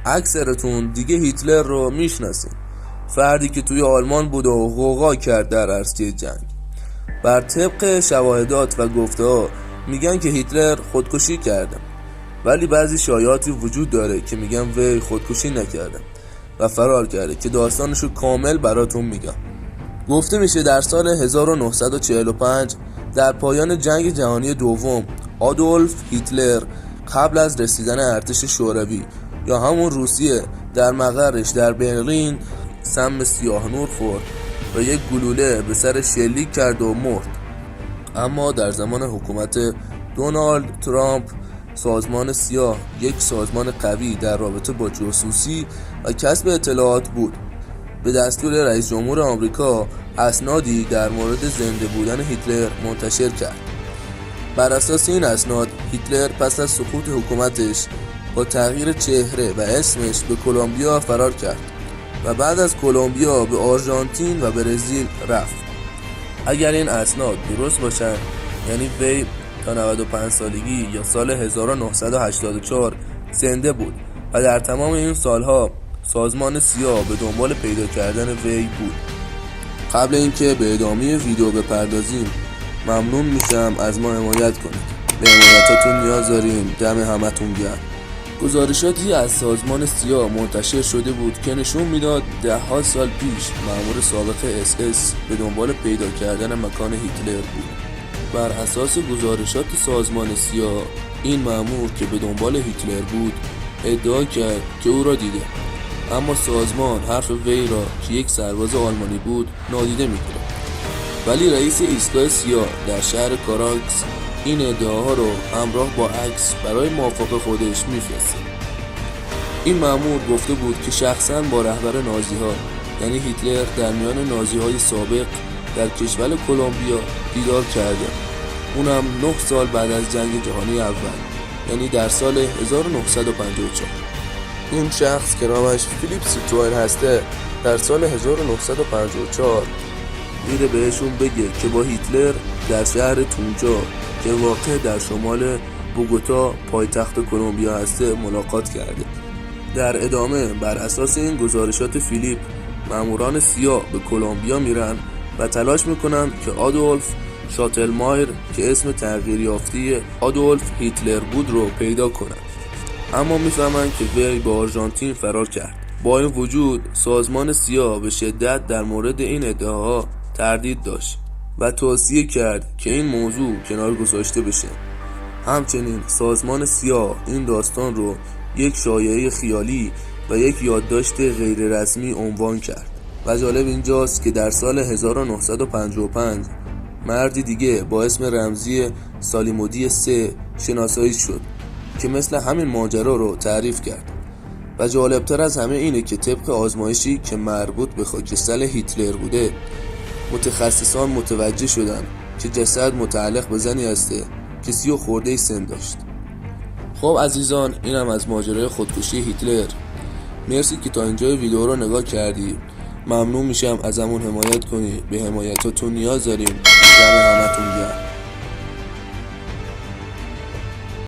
اکثرتون دیگه هیتلر رو میشناسین، فردی که توی آلمان بود و غوغا کرد در عرصه جنگ. بر طبق شواهدات و گفته‌ها میگن که هیتلر خودکشی کرده، ولی بعضی شایعاتی وجود داره که میگن وی خودکشی نکرده و فرار کرده که داستانشو کامل براتون میگم. گفته میشه در سال 1945 در پایان جنگ جهانی دوم آدولف هیتلر قبل از رسیدن ارتش شوروی یا همون روسیه در مقرش در برلین سم سیاه نور خورد و یک گلوله به سر شلیک کرد و مرد. اما در زمان حکومت دونالد ترامپ سازمان سیاه یک سازمان قوی در رابطه با جاسوسی و کسب اطلاعات بود. به دستور رئیس جمهور آمریکا اسنادی در مورد زنده بودن هیتلر منتشر کرد. بر اساس این اسناد هیتلر پس از سقوط حکومتش با تغییر چهره و اسمش به کلمبیا فرار کرد و بعد از کلمبیا به آرژانتین و برزیل رفت. اگر این اسناد درست باشن یعنی وی تا 95 سالگی یا سال 1984 زنده بود و در تمام این سالها سازمان سیاه به دنبال پیدا کردن وی بود. قبل اینکه به ادامه ویدیو بپردازیم ممنون میشم از ما حمایت کنید. به حمایتاتون نیاز داریم. دم همتون گرم. گزارشاتی از سازمان سیاه منتشر شده بود که نشون میداد 10 سال پیش مأمور سابق SS به دنبال پیدا کردن مکان هیتلر بود. بر اساس گزارشات سازمان سیاه این مأمور که به دنبال هیتلر بود ادعا کرد که او را دیده، اما سازمان حرف وی را که یک سرباز آلمانی بود نادیده میگیرد. ولی رئیس ایستگاه سیاه در شهر کاراکس این ادعاها رو همراه با عکس برای موافق خودش میفرسته. این مأمور گفته بود که شخصاً با رهبر نازی‌ها یعنی هیتلر در میان نازی‌های سابق در کشور کلمبیا دیدار کرده، اونم 9 سال بعد از جنگ جهانی اول، یعنی در سال 1954. این شخص که نامش فیلیپ سیتروئن هسته در سال 1954 میره بهشون بگه که با هیتلر در شهر تونجا که واقع در شمال بوگوتا پایتخت کلمبیا هسته ملاقات کرده. در ادامه بر اساس این گزارشات فیلیپ ماموران سیاه به کلمبیا میرن و تلاش میکنن که آدولف شاتلمایر که اسم تغییر یافته آدولف هیتلر بود رو پیدا کنن، اما میفهمن که وی به آرژانتین فرار کرد. با این وجود سازمان سیاه به شدت در مورد این ادعاها تردید داشت و توصیه کرد که این موضوع کنار گذاشته بشه. همچنین سازمان سیاه این داستان رو یک شایعه خیالی و یک یادداشت غیر رسمی عنوان کرد. و جالب اینجاست که در سال 1955 مردی دیگه با اسم رمزی سالیمودی 3 شناسایی شد که مثل همین ماجرا رو تعریف کرد. و جالبتر از همه اینه که طبق آزمایشی که مربوط به خاکستر هیتلر بوده متخصصان متوجه شدن که جسد متعلق به زنی هسته که 30 خورده سن داشت. خب عزیزان، اینم از ماجرای خودکشی هیتلر. مرسی که تا اینجای ویدیو رو نگاه کردی. ممنون میشم ازمون حمایت کنی. به حمایتاتون نیاز داریم. دم همتون گرم.